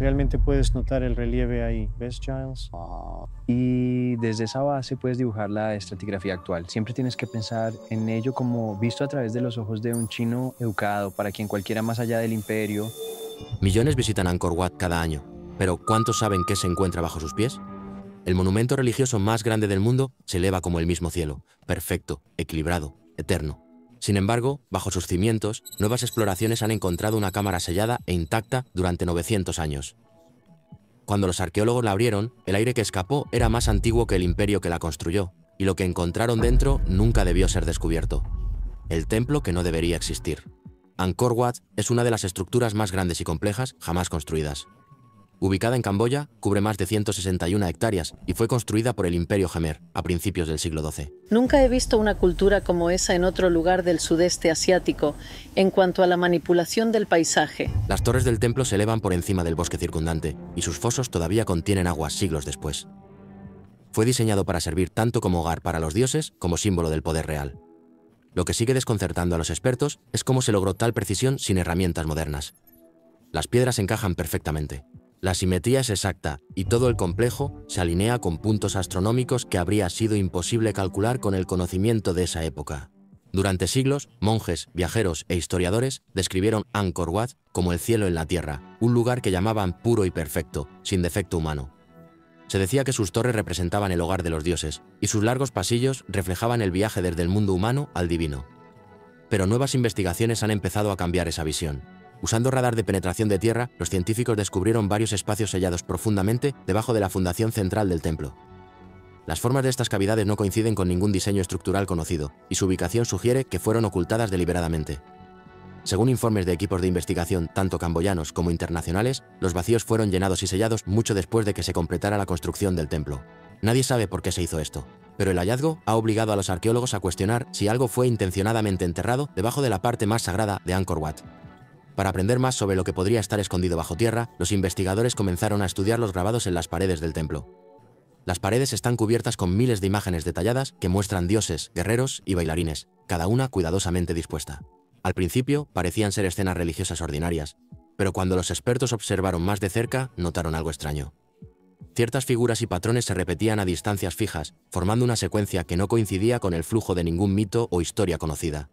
Realmente puedes notar el relieve ahí. ¿Ves, Giles? Y desde esa base puedes dibujar la estratigrafía actual. Siempre tienes que pensar en ello como visto a través de los ojos de un chino educado, para quien cualquiera más allá del imperio. Millones visitan Angkor Wat cada año, pero ¿cuántos saben qué se encuentra bajo sus pies? El monumento religioso más grande del mundo se eleva como el mismo cielo, perfecto, equilibrado, eterno. Sin embargo, bajo sus cimientos, nuevas exploraciones han encontrado una cámara sellada e intacta durante 900 años. Cuando los arqueólogos la abrieron, el aire que escapó era más antiguo que el imperio que la construyó, y lo que encontraron dentro nunca debió ser descubierto. El templo que no debería existir. Angkor Wat es una de las estructuras más grandes y complejas jamás construidas. Ubicada en Camboya, cubre más de 161 hectáreas y fue construida por el Imperio Jemer a principios del siglo XII. Nunca he visto una cultura como esa en otro lugar del sudeste asiático en cuanto a la manipulación del paisaje. Las torres del templo se elevan por encima del bosque circundante y sus fosos todavía contienen agua siglos después. Fue diseñado para servir tanto como hogar para los dioses como símbolo del poder real. Lo que sigue desconcertando a los expertos es cómo se logró tal precisión sin herramientas modernas. Las piedras encajan perfectamente. La simetría es exacta y todo el complejo se alinea con puntos astronómicos que habría sido imposible calcular con el conocimiento de esa época. Durante siglos, monjes, viajeros e historiadores describieron Angkor Wat como el cielo en la tierra, un lugar que llamaban puro y perfecto, sin defecto humano. Se decía que sus torres representaban el hogar de los dioses y sus largos pasillos reflejaban el viaje desde el mundo humano al divino. Pero nuevas investigaciones han empezado a cambiar esa visión. Usando radar de penetración de tierra, los científicos descubrieron varios espacios sellados profundamente debajo de la fundación central del templo. Las formas de estas cavidades no coinciden con ningún diseño estructural conocido, y su ubicación sugiere que fueron ocultadas deliberadamente. Según informes de equipos de investigación, tanto camboyanos como internacionales, los vacíos fueron llenados y sellados mucho después de que se completara la construcción del templo. Nadie sabe por qué se hizo esto, pero el hallazgo ha obligado a los arqueólogos a cuestionar si algo fue intencionadamente enterrado debajo de la parte más sagrada de Angkor Wat. Para aprender más sobre lo que podría estar escondido bajo tierra, los investigadores comenzaron a estudiar los grabados en las paredes del templo. Las paredes están cubiertas con miles de imágenes detalladas que muestran dioses, guerreros y bailarines, cada una cuidadosamente dispuesta. Al principio parecían ser escenas religiosas ordinarias, pero cuando los expertos observaron más de cerca, notaron algo extraño. Ciertas figuras y patrones se repetían a distancias fijas, formando una secuencia que no coincidía con el flujo de ningún mito o historia conocida.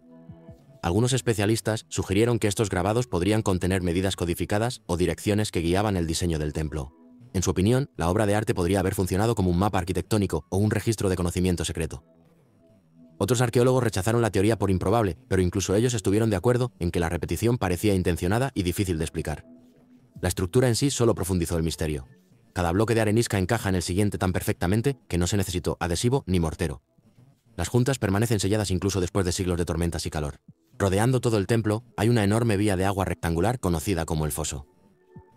Algunos especialistas sugirieron que estos grabados podrían contener medidas codificadas o direcciones que guiaban el diseño del templo. En su opinión, la obra de arte podría haber funcionado como un mapa arquitectónico o un registro de conocimiento secreto. Otros arqueólogos rechazaron la teoría por improbable, pero incluso ellos estuvieron de acuerdo en que la repetición parecía intencionada y difícil de explicar. La estructura en sí solo profundizó el misterio. Cada bloque de arenisca encaja en el siguiente tan perfectamente que no se necesitó adhesivo ni mortero. Las juntas permanecen selladas incluso después de siglos de tormentas y calor. Rodeando todo el templo hay una enorme vía de agua rectangular conocida como el foso.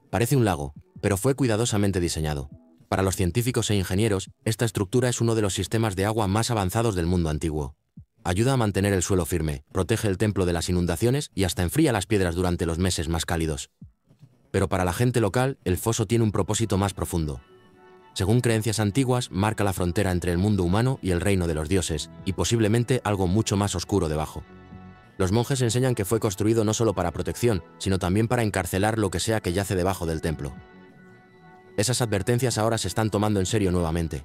Parece un lago, pero fue cuidadosamente diseñado. Para los científicos e ingenieros, esta estructura es uno de los sistemas de agua más avanzados del mundo antiguo. Ayuda a mantener el suelo firme, protege el templo de las inundaciones y hasta enfría las piedras durante los meses más cálidos. Pero para la gente local, el foso tiene un propósito más profundo. Según creencias antiguas, marca la frontera entre el mundo humano y el reino de los dioses, y posiblemente algo mucho más oscuro debajo. Los monjes enseñan que fue construido no solo para protección, sino también para encarcelar lo que sea que yace debajo del templo. Esas advertencias ahora se están tomando en serio nuevamente.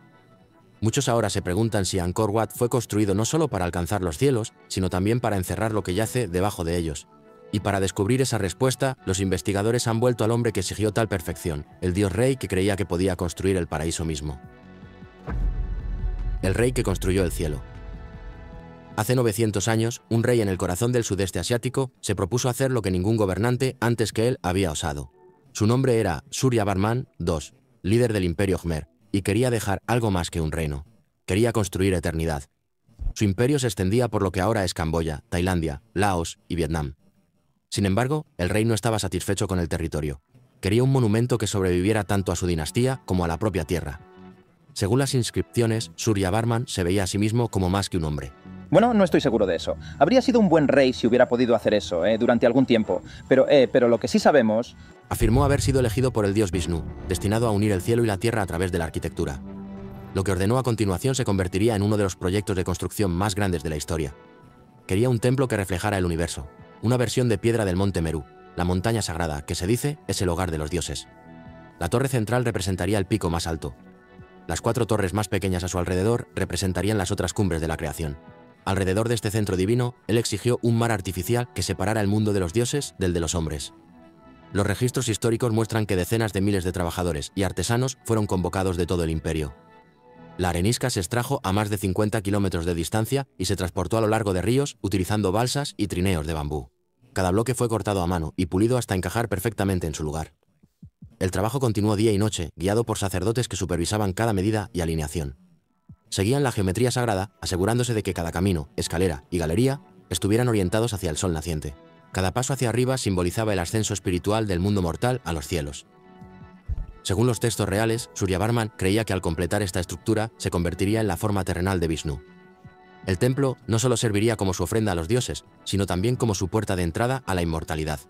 Muchos ahora se preguntan si Angkor Wat fue construido no solo para alcanzar los cielos, sino también para encerrar lo que yace debajo de ellos. Y para descubrir esa respuesta, los investigadores han vuelto al hombre que exigió tal perfección, el dios rey que creía que podía construir el paraíso mismo. El rey que construyó el cielo. Hace 900 años, un rey en el corazón del sudeste asiático se propuso hacer lo que ningún gobernante antes que él había osado. Su nombre era Surya Varman II, líder del Imperio Khmer, y quería dejar algo más que un reino. Quería construir eternidad. Su imperio se extendía por lo que ahora es Camboya, Tailandia, Laos y Vietnam. Sin embargo, el rey no estaba satisfecho con el territorio. Quería un monumento que sobreviviera tanto a su dinastía como a la propia tierra. Según las inscripciones, Surya Varman se veía a sí mismo como más que un hombre. Bueno, no estoy seguro de eso. Habría sido un buen rey si hubiera podido hacer eso, durante algún tiempo. Pero lo que sí sabemos... Afirmó haber sido elegido por el dios Vishnu, destinado a unir el cielo y la tierra a través de la arquitectura. Lo que ordenó a continuación se convertiría en uno de los proyectos de construcción más grandes de la historia. Quería un templo que reflejara el universo, una versión de piedra del monte Meru, la montaña sagrada que se dice es el hogar de los dioses. La torre central representaría el pico más alto. Las 4 torres más pequeñas a su alrededor representarían las otras cumbres de la creación. Alrededor de este centro divino, él exigió un mar artificial que separara el mundo de los dioses del de los hombres. Los registros históricos muestran que decenas de miles de trabajadores y artesanos fueron convocados de todo el imperio. La arenisca se extrajo a más de 50 kilómetros de distancia y se transportó a lo largo de ríos utilizando balsas y trineos de bambú. Cada bloque fue cortado a mano y pulido hasta encajar perfectamente en su lugar. El trabajo continuó día y noche, guiado por sacerdotes que supervisaban cada medida y alineación. Seguían la geometría sagrada, asegurándose de que cada camino, escalera y galería estuvieran orientados hacia el sol naciente. Cada paso hacia arriba simbolizaba el ascenso espiritual del mundo mortal a los cielos. Según los textos reales, Suryavarman creía que al completar esta estructura se convertiría en la forma terrenal de Vishnu. El templo no solo serviría como su ofrenda a los dioses, sino también como su puerta de entrada a la inmortalidad.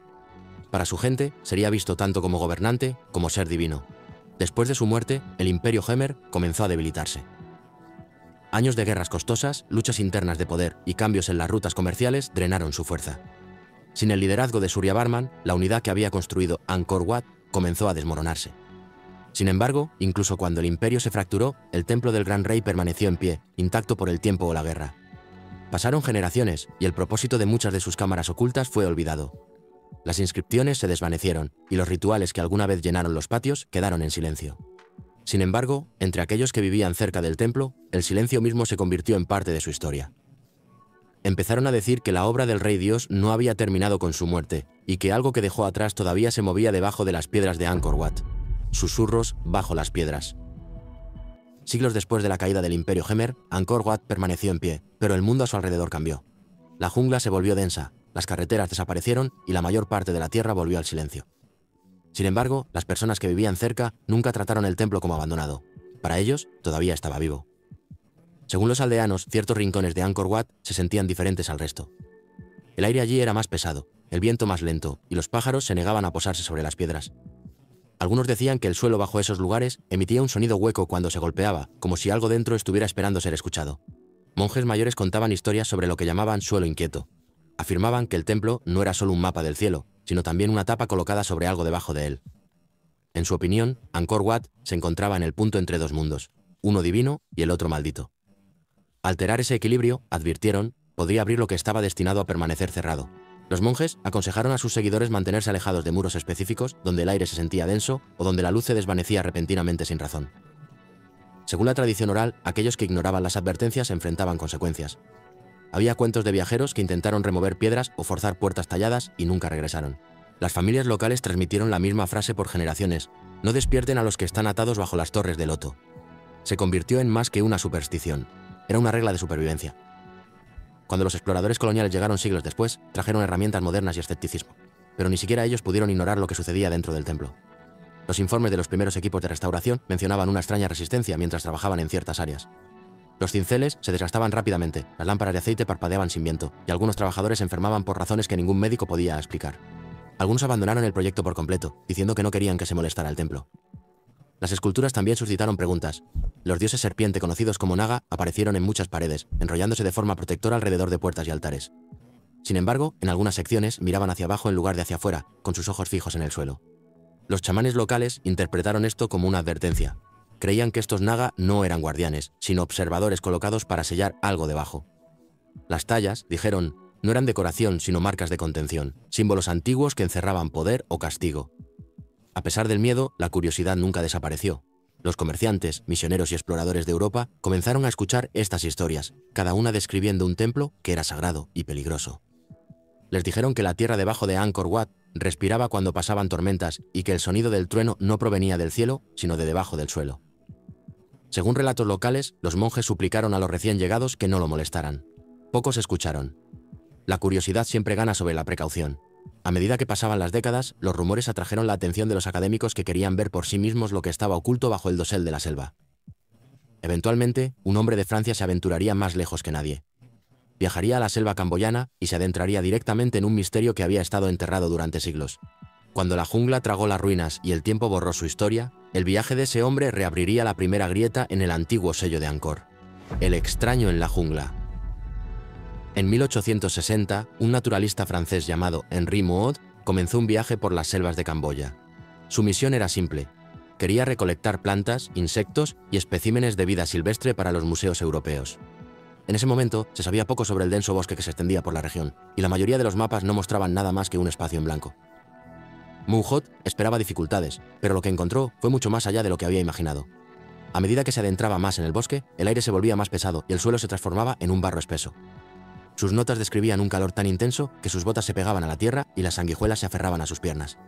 Para su gente, sería visto tanto como gobernante como ser divino. Después de su muerte, el imperio Gemer comenzó a debilitarse. Años de guerras costosas, luchas internas de poder y cambios en las rutas comerciales drenaron su fuerza. Sin el liderazgo de Suryavarman, la unidad que había construido Angkor Wat comenzó a desmoronarse. Sin embargo, incluso cuando el imperio se fracturó, el templo del Gran Rey permaneció en pie, intacto por el tiempo o la guerra. Pasaron generaciones y el propósito de muchas de sus cámaras ocultas fue olvidado. Las inscripciones se desvanecieron y los rituales que alguna vez llenaron los patios quedaron en silencio. Sin embargo, entre aquellos que vivían cerca del templo, el silencio mismo se convirtió en parte de su historia. Empezaron a decir que la obra del Rey Dios no había terminado con su muerte y que algo que dejó atrás todavía se movía debajo de las piedras de Angkor Wat. Susurros bajo las piedras. Siglos después de la caída del imperio Gemer, Angkor Wat permaneció en pie, pero el mundo a su alrededor cambió. La jungla se volvió densa, las carreteras desaparecieron y la mayor parte de la tierra volvió al silencio. Sin embargo, las personas que vivían cerca nunca trataron el templo como abandonado. Para ellos, todavía estaba vivo. Según los aldeanos, ciertos rincones de Angkor Wat se sentían diferentes al resto. El aire allí era más pesado, el viento más lento y los pájaros se negaban a posarse sobre las piedras. Algunos decían que el suelo bajo esos lugares emitía un sonido hueco cuando se golpeaba, como si algo dentro estuviera esperando ser escuchado. Monjes mayores contaban historias sobre lo que llamaban suelo inquieto. Afirmaban que el templo no era solo un mapa del cielo, sino también una tapa colocada sobre algo debajo de él. En su opinión, Angkor Wat se encontraba en el punto entre dos mundos, uno divino y el otro maldito. Alterar ese equilibrio, advirtieron, podría abrir lo que estaba destinado a permanecer cerrado. Los monjes aconsejaron a sus seguidores mantenerse alejados de muros específicos donde el aire se sentía denso o donde la luz se desvanecía repentinamente sin razón. Según la tradición oral, aquellos que ignoraban las advertencias enfrentaban consecuencias. Había cuentos de viajeros que intentaron remover piedras o forzar puertas talladas y nunca regresaron. Las familias locales transmitieron la misma frase por generaciones: no despierten a los que están atados bajo las torres de loto. Se convirtió en más que una superstición. Era una regla de supervivencia. Cuando los exploradores coloniales llegaron siglos después, trajeron herramientas modernas y escepticismo. Pero ni siquiera ellos pudieron ignorar lo que sucedía dentro del templo. Los informes de los primeros equipos de restauración mencionaban una extraña resistencia mientras trabajaban en ciertas áreas. Los cinceles se desgastaban rápidamente, las lámparas de aceite parpadeaban sin viento, y algunos trabajadores se enfermaban por razones que ningún médico podía explicar. Algunos abandonaron el proyecto por completo, diciendo que no querían que se molestara el templo. Las esculturas también suscitaron preguntas. Los dioses serpiente conocidos como Naga aparecieron en muchas paredes, enrollándose de forma protectora alrededor de puertas y altares. Sin embargo, en algunas secciones miraban hacia abajo en lugar de hacia afuera, con sus ojos fijos en el suelo. Los chamanes locales interpretaron esto como una advertencia. Creían que estos Naga no eran guardianes, sino observadores colocados para sellar algo debajo. Las tallas, dijeron, no eran decoración, sino marcas de contención, símbolos antiguos que encerraban poder o castigo. A pesar del miedo, la curiosidad nunca desapareció. Los comerciantes, misioneros y exploradores de Europa comenzaron a escuchar estas historias, cada una describiendo un templo que era sagrado y peligroso. Les dijeron que la tierra debajo de Angkor Wat respiraba cuando pasaban tormentas y que el sonido del trueno no provenía del cielo, sino de debajo del suelo. Según relatos locales, los monjes suplicaron a los recién llegados que no lo molestaran. Pocos escucharon. La curiosidad siempre gana sobre la precaución. A medida que pasaban las décadas, los rumores atrajeron la atención de los académicos que querían ver por sí mismos lo que estaba oculto bajo el dosel de la selva. Eventualmente, un hombre de Francia se aventuraría más lejos que nadie. Viajaría a la selva camboyana y se adentraría directamente en un misterio que había estado enterrado durante siglos. Cuando la jungla tragó las ruinas y el tiempo borró su historia, el viaje de ese hombre reabriría la primera grieta en el antiguo sello de Angkor: el extraño en la jungla. En 1860, un naturalista francés llamado Henri Mouhot comenzó un viaje por las selvas de Camboya. Su misión era simple: quería recolectar plantas, insectos y especímenes de vida silvestre para los museos europeos. En ese momento se sabía poco sobre el denso bosque que se extendía por la región, y la mayoría de los mapas no mostraban nada más que un espacio en blanco. Mouhot esperaba dificultades, pero lo que encontró fue mucho más allá de lo que había imaginado. A medida que se adentraba más en el bosque, el aire se volvía más pesado y el suelo se transformaba en un barro espeso. Sus notas describían un calor tan intenso que sus botas se pegaban a la tierra y las sanguijuelas se aferraban a sus piernas.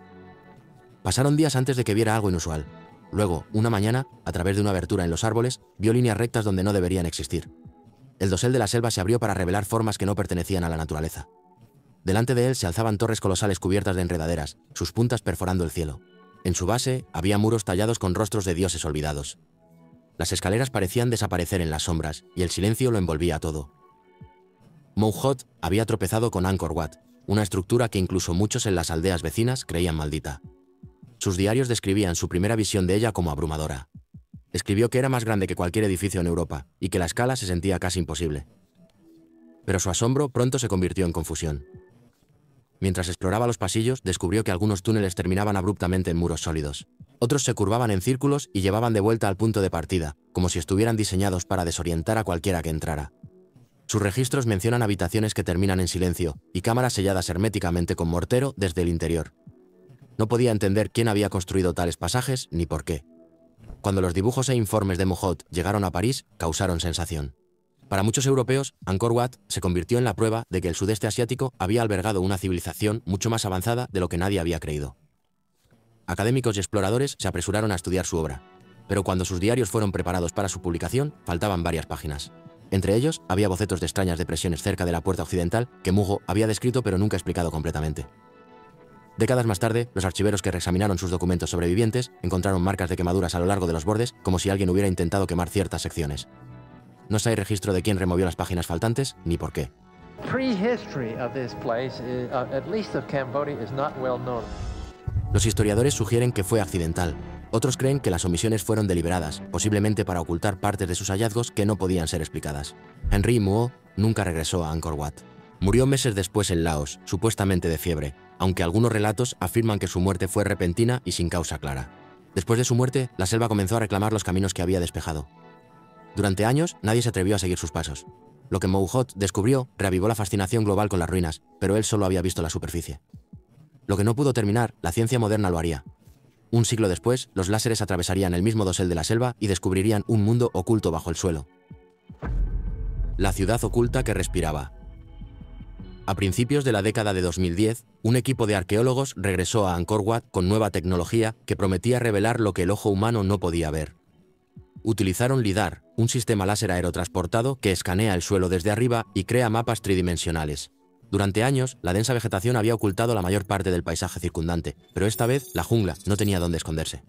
Pasaron días antes de que viera algo inusual. Luego, una mañana, a través de una abertura en los árboles, vio líneas rectas donde no deberían existir. El dosel de la selva se abrió para revelar formas que no pertenecían a la naturaleza. Delante de él se alzaban torres colosales cubiertas de enredaderas, sus puntas perforando el cielo. En su base había muros tallados con rostros de dioses olvidados. Las escaleras parecían desaparecer en las sombras, y el silencio lo envolvía todo. Mouhot había tropezado con Angkor Wat, una estructura que incluso muchos en las aldeas vecinas creían maldita. Sus diarios describían su primera visión de ella como abrumadora. Escribió que era más grande que cualquier edificio en Europa, y que la escala se sentía casi imposible. Pero su asombro pronto se convirtió en confusión. Mientras exploraba los pasillos, descubrió que algunos túneles terminaban abruptamente en muros sólidos. Otros se curvaban en círculos y llevaban de vuelta al punto de partida, como si estuvieran diseñados para desorientar a cualquiera que entrara. Sus registros mencionan habitaciones que terminan en silencio y cámaras selladas herméticamente con mortero desde el interior. No podía entender quién había construido tales pasajes ni por qué. Cuando los dibujos e informes de Mouhot llegaron a París, causaron sensación. Para muchos europeos, Angkor Wat se convirtió en la prueba de que el sudeste asiático había albergado una civilización mucho más avanzada de lo que nadie había creído. Académicos y exploradores se apresuraron a estudiar su obra, pero cuando sus diarios fueron preparados para su publicación, faltaban varias páginas. Entre ellos, había bocetos de extrañas depresiones cerca de la puerta occidental que Mouhot había descrito pero nunca explicado completamente. Décadas más tarde, los archiveros que reexaminaron sus documentos sobrevivientes encontraron marcas de quemaduras a lo largo de los bordes, como si alguien hubiera intentado quemar ciertas secciones. No se hay registro de quién removió las páginas faltantes ni por qué. Los historiadores sugieren que fue accidental. Otros creen que las omisiones fueron deliberadas, posiblemente para ocultar partes de sus hallazgos que no podían ser explicadas. Henri Mouhot nunca regresó a Angkor Wat. Murió meses después en Laos, supuestamente de fiebre, aunque algunos relatos afirman que su muerte fue repentina y sin causa clara. Después de su muerte, la selva comenzó a reclamar los caminos que había despejado. Durante años, nadie se atrevió a seguir sus pasos. Lo que Mouhot descubrió reavivó la fascinación global con las ruinas, pero él solo había visto la superficie. Lo que no pudo terminar, la ciencia moderna lo haría. Un siglo después, los láseres atravesarían el mismo dosel de la selva y descubrirían un mundo oculto bajo el suelo. La ciudad oculta que respiraba. A principios de la década de 2010, un equipo de arqueólogos regresó a Angkor Wat con nueva tecnología que prometía revelar lo que el ojo humano no podía ver. Utilizaron LIDAR, un sistema láser aerotransportado que escanea el suelo desde arriba y crea mapas tridimensionales. Durante años, la densa vegetación había ocultado la mayor parte del paisaje circundante, pero esta vez la jungla no tenía dónde esconderse.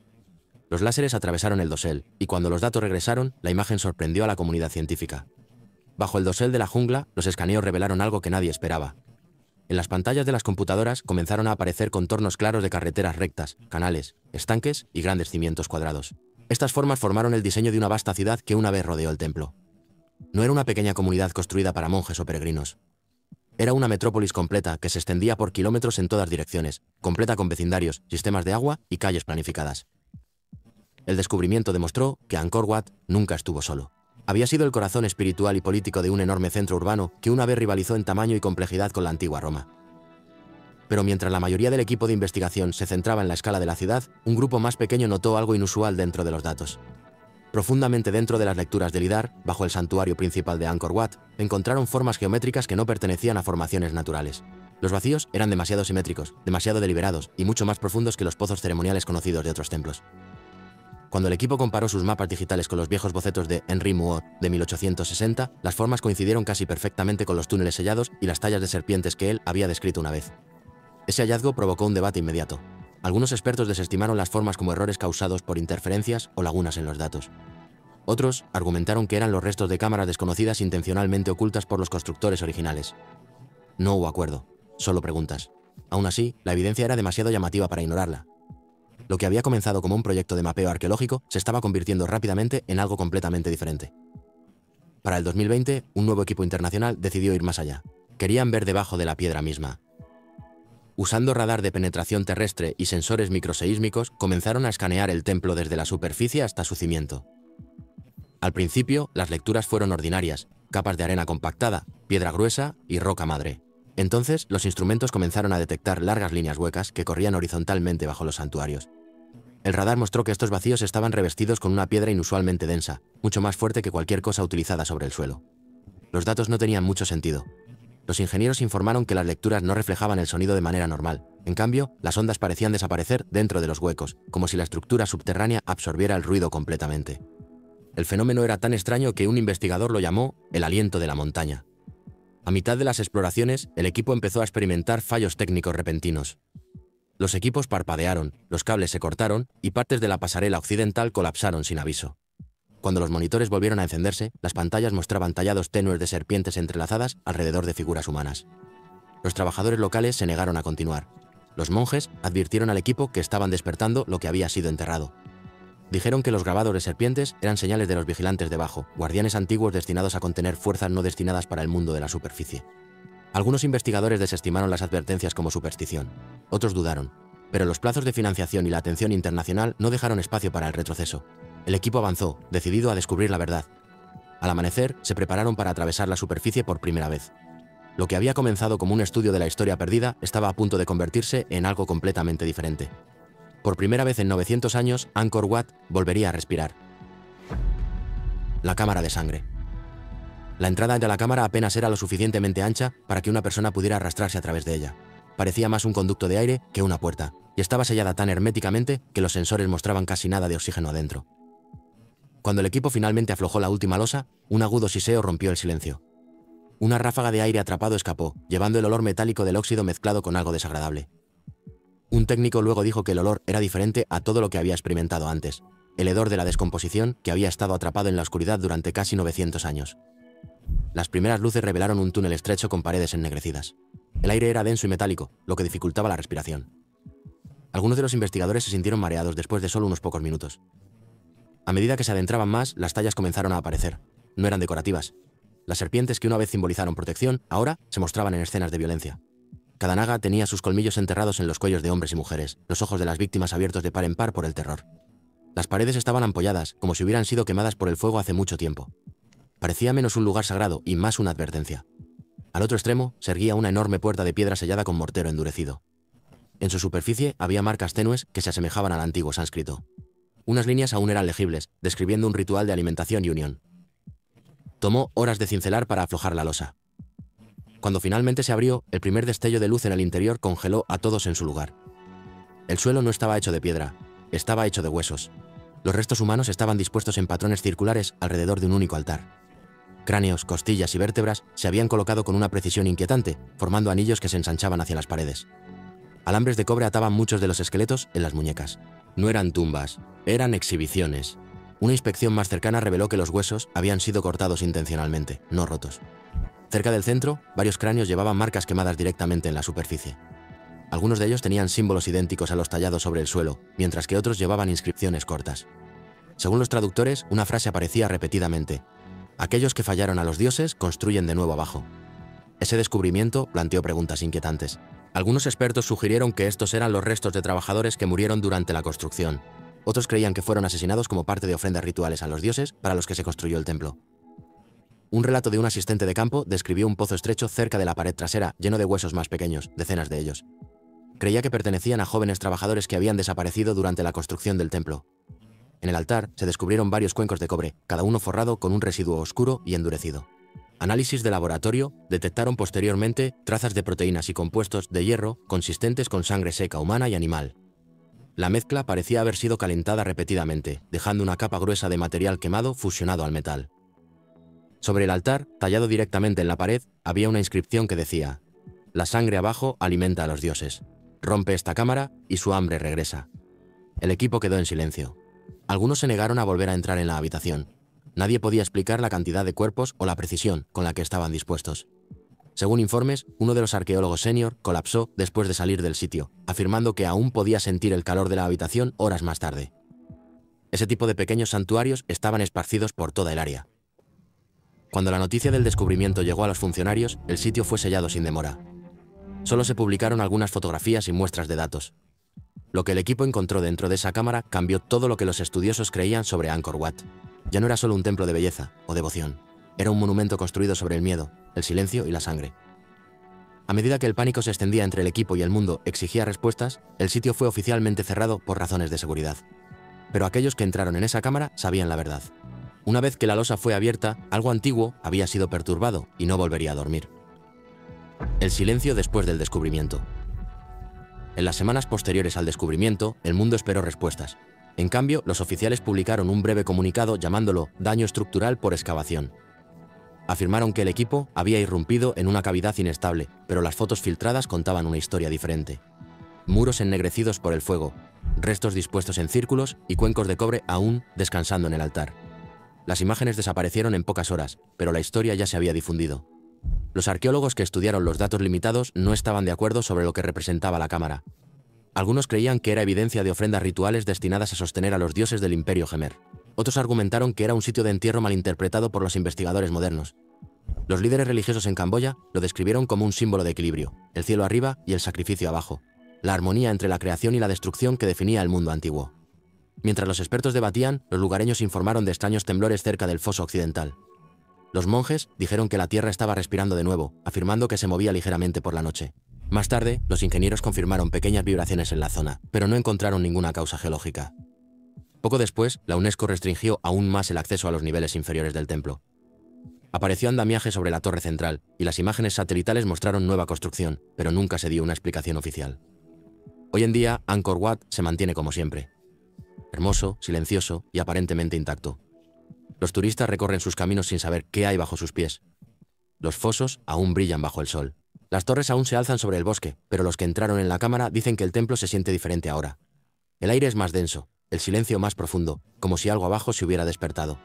Los láseres atravesaron el dosel, y cuando los datos regresaron, la imagen sorprendió a la comunidad científica. Bajo el dosel de la jungla, los escaneos revelaron algo que nadie esperaba. En las pantallas de las computadoras comenzaron a aparecer contornos claros de carreteras rectas, canales, estanques y grandes cimientos cuadrados. Estas formas formaron el diseño de una vasta ciudad que una vez rodeó el templo. No era una pequeña comunidad construida para monjes o peregrinos. Era una metrópolis completa que se extendía por kilómetros en todas direcciones, completa con vecindarios, sistemas de agua y calles planificadas. El descubrimiento demostró que Angkor Wat nunca estuvo solo. Había sido el corazón espiritual y político de un enorme centro urbano que una vez rivalizó en tamaño y complejidad con la antigua Roma. Pero mientras la mayoría del equipo de investigación se centraba en la escala de la ciudad, un grupo más pequeño notó algo inusual dentro de los datos. Profundamente dentro de las lecturas del LIDAR, bajo el santuario principal de Angkor Wat, encontraron formas geométricas que no pertenecían a formaciones naturales. Los vacíos eran demasiado simétricos, demasiado deliberados y mucho más profundos que los pozos ceremoniales conocidos de otros templos. Cuando el equipo comparó sus mapas digitales con los viejos bocetos de Henri Mouhot de 1860, las formas coincidieron casi perfectamente con los túneles sellados y las tallas de serpientes que él había descrito una vez. Ese hallazgo provocó un debate inmediato. Algunos expertos desestimaron las formas como errores causados por interferencias o lagunas en los datos. Otros argumentaron que eran los restos de cámaras desconocidas intencionalmente ocultas por los constructores originales. No hubo acuerdo, solo preguntas. Aún así, la evidencia era demasiado llamativa para ignorarla. Lo que había comenzado como un proyecto de mapeo arqueológico se estaba convirtiendo rápidamente en algo completamente diferente. Para el 2020, un nuevo equipo internacional decidió ir más allá. Querían ver debajo de la piedra misma. Usando radar de penetración terrestre y sensores microseísmicos, comenzaron a escanear el templo desde la superficie hasta su cimiento. Al principio, las lecturas fueron ordinarias, capas de arena compactada, piedra gruesa y roca madre. Entonces, los instrumentos comenzaron a detectar largas líneas huecas que corrían horizontalmente bajo los santuarios. El radar mostró que estos vacíos estaban revestidos con una piedra inusualmente densa, mucho más fuerte que cualquier cosa utilizada sobre el suelo. Los datos no tenían mucho sentido. Los ingenieros informaron que las lecturas no reflejaban el sonido de manera normal. En cambio, las ondas parecían desaparecer dentro de los huecos, como si la estructura subterránea absorbiera el ruido completamente. El fenómeno era tan extraño que un investigador lo llamó el aliento de la montaña. A mitad de las exploraciones, el equipo empezó a experimentar fallos técnicos repentinos. Los equipos parpadearon, los cables se cortaron y partes de la pasarela occidental colapsaron sin aviso. Cuando los monitores volvieron a encenderse, las pantallas mostraban tallados tenues de serpientes entrelazadas alrededor de figuras humanas. Los trabajadores locales se negaron a continuar. Los monjes advirtieron al equipo que estaban despertando lo que había sido enterrado. Dijeron que los grabados de serpientes eran señales de los vigilantes debajo, guardianes antiguos destinados a contener fuerzas no destinadas para el mundo de la superficie. Algunos investigadores desestimaron las advertencias como superstición. Otros dudaron. Pero los plazos de financiación y la atención internacional no dejaron espacio para el retroceso. El equipo avanzó, decidido a descubrir la verdad. Al amanecer, se prepararon para atravesar la superficie por primera vez. Lo que había comenzado como un estudio de la historia perdida estaba a punto de convertirse en algo completamente diferente. Por primera vez en 900 años, Angkor Wat volvería a respirar. La cámara de sangre. La entrada de la cámara apenas era lo suficientemente ancha para que una persona pudiera arrastrarse a través de ella. Parecía más un conducto de aire que una puerta, y estaba sellada tan herméticamente que los sensores mostraban casi nada de oxígeno adentro. Cuando el equipo finalmente aflojó la última losa, un agudo siseo rompió el silencio. Una ráfaga de aire atrapado escapó, llevando el olor metálico del óxido mezclado con algo desagradable. Un técnico luego dijo que el olor era diferente a todo lo que había experimentado antes, el hedor de la descomposición que había estado atrapado en la oscuridad durante casi 900 años. Las primeras luces revelaron un túnel estrecho con paredes ennegrecidas. El aire era denso y metálico, lo que dificultaba la respiración. Algunos de los investigadores se sintieron mareados después de solo unos pocos minutos. A medida que se adentraban más, las tallas comenzaron a aparecer. No eran decorativas. Las serpientes que una vez simbolizaron protección, ahora se mostraban en escenas de violencia. Cada naga tenía sus colmillos enterrados en los cuellos de hombres y mujeres, los ojos de las víctimas abiertos de par en par por el terror. Las paredes estaban ampolladas, como si hubieran sido quemadas por el fuego hace mucho tiempo. Parecía menos un lugar sagrado y más una advertencia. Al otro extremo se erguía una enorme puerta de piedra sellada con mortero endurecido. En su superficie había marcas tenues que se asemejaban al antiguo sánscrito. Unas líneas aún eran legibles, describiendo un ritual de alimentación y unión. Tomó horas de cincelar para aflojar la losa. Cuando finalmente se abrió, el primer destello de luz en el interior congeló a todos en su lugar. El suelo no estaba hecho de piedra, estaba hecho de huesos. Los restos humanos estaban dispuestos en patrones circulares alrededor de un único altar. Cráneos, costillas y vértebras se habían colocado con una precisión inquietante, formando anillos que se ensanchaban hacia las paredes. Alambres de cobre ataban muchos de los esqueletos en las muñecas. No eran tumbas, eran exhibiciones. Una inspección más cercana reveló que los huesos habían sido cortados intencionalmente, no rotos. Cerca del centro, varios cráneos llevaban marcas quemadas directamente en la superficie. Algunos de ellos tenían símbolos idénticos a los tallados sobre el suelo, mientras que otros llevaban inscripciones cortas. Según los traductores, una frase aparecía repetidamente: aquellos que fallaron a los dioses construyen de nuevo abajo. Ese descubrimiento planteó preguntas inquietantes. Algunos expertos sugirieron que estos eran los restos de trabajadores que murieron durante la construcción. Otros creían que fueron asesinados como parte de ofrendas rituales a los dioses para los que se construyó el templo. Un relato de un asistente de campo describió un pozo estrecho cerca de la pared trasera, lleno de huesos más pequeños, decenas de ellos. Creía que pertenecían a jóvenes trabajadores que habían desaparecido durante la construcción del templo. En el altar se descubrieron varios cuencos de cobre, cada uno forrado con un residuo oscuro y endurecido. Análisis de laboratorio detectaron posteriormente trazas de proteínas y compuestos de hierro consistentes con sangre seca humana y animal. La mezcla parecía haber sido calentada repetidamente, dejando una capa gruesa de material quemado fusionado al metal. Sobre el altar, tallado directamente en la pared, había una inscripción que decía: la sangre abajo alimenta a los dioses. Rompe esta cámara y su hambre regresa. El equipo quedó en silencio. Algunos se negaron a volver a entrar en la habitación. Nadie podía explicar la cantidad de cuerpos o la precisión con la que estaban dispuestos. Según informes, uno de los arqueólogos senior colapsó después de salir del sitio, afirmando que aún podía sentir el calor de la habitación horas más tarde. Ese tipo de pequeños santuarios estaban esparcidos por toda el área. Cuando la noticia del descubrimiento llegó a los funcionarios, el sitio fue sellado sin demora. Solo se publicaron algunas fotografías y muestras de datos. Lo que el equipo encontró dentro de esa cámara cambió todo lo que los estudiosos creían sobre Angkor Wat. Ya no era solo un templo de belleza o devoción, era un monumento construido sobre el miedo, el silencio y la sangre. A medida que el pánico se extendía entre el equipo y el mundo exigía respuestas, el sitio fue oficialmente cerrado por razones de seguridad. Pero aquellos que entraron en esa cámara sabían la verdad. Una vez que la losa fue abierta, algo antiguo había sido perturbado y no volvería a dormir. El silencio después del descubrimiento. En las semanas posteriores al descubrimiento, el mundo esperó respuestas. En cambio, los oficiales publicaron un breve comunicado llamándolo daño estructural por excavación. Afirmaron que el equipo había irrumpido en una cavidad inestable, pero las fotos filtradas contaban una historia diferente. Muros ennegrecidos por el fuego, restos dispuestos en círculos y cuencos de cobre aún descansando en el altar. Las imágenes desaparecieron en pocas horas, pero la historia ya se había difundido. Los arqueólogos que estudiaron los datos limitados no estaban de acuerdo sobre lo que representaba la cámara. Algunos creían que era evidencia de ofrendas rituales destinadas a sostener a los dioses del Imperio Jemer. Otros argumentaron que era un sitio de entierro malinterpretado por los investigadores modernos. Los líderes religiosos en Camboya lo describieron como un símbolo de equilibrio, el cielo arriba y el sacrificio abajo, la armonía entre la creación y la destrucción que definía el mundo antiguo. Mientras los expertos debatían, los lugareños informaron de extraños temblores cerca del foso occidental. Los monjes dijeron que la tierra estaba respirando de nuevo, afirmando que se movía ligeramente por la noche. Más tarde, los ingenieros confirmaron pequeñas vibraciones en la zona, pero no encontraron ninguna causa geológica. Poco después, la UNESCO restringió aún más el acceso a los niveles inferiores del templo. Apareció andamiaje sobre la torre central, y las imágenes satelitales mostraron nueva construcción, pero nunca se dio una explicación oficial. Hoy en día, Angkor Wat se mantiene como siempre. Hermoso, silencioso y aparentemente intacto. Los turistas recorren sus caminos sin saber qué hay bajo sus pies. Los fosos aún brillan bajo el sol. Las torres aún se alzan sobre el bosque, pero los que entraron en la cámara dicen que el templo se siente diferente ahora. El aire es más denso, el silencio más profundo, como si algo abajo se hubiera despertado.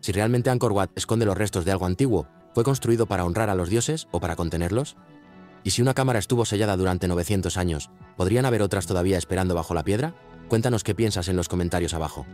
Si realmente Angkor Wat esconde los restos de algo antiguo, ¿fue construido para honrar a los dioses o para contenerlos? ¿Y si una cámara estuvo sellada durante 900 años, podrían haber otras todavía esperando bajo la piedra? Cuéntanos qué piensas en los comentarios abajo.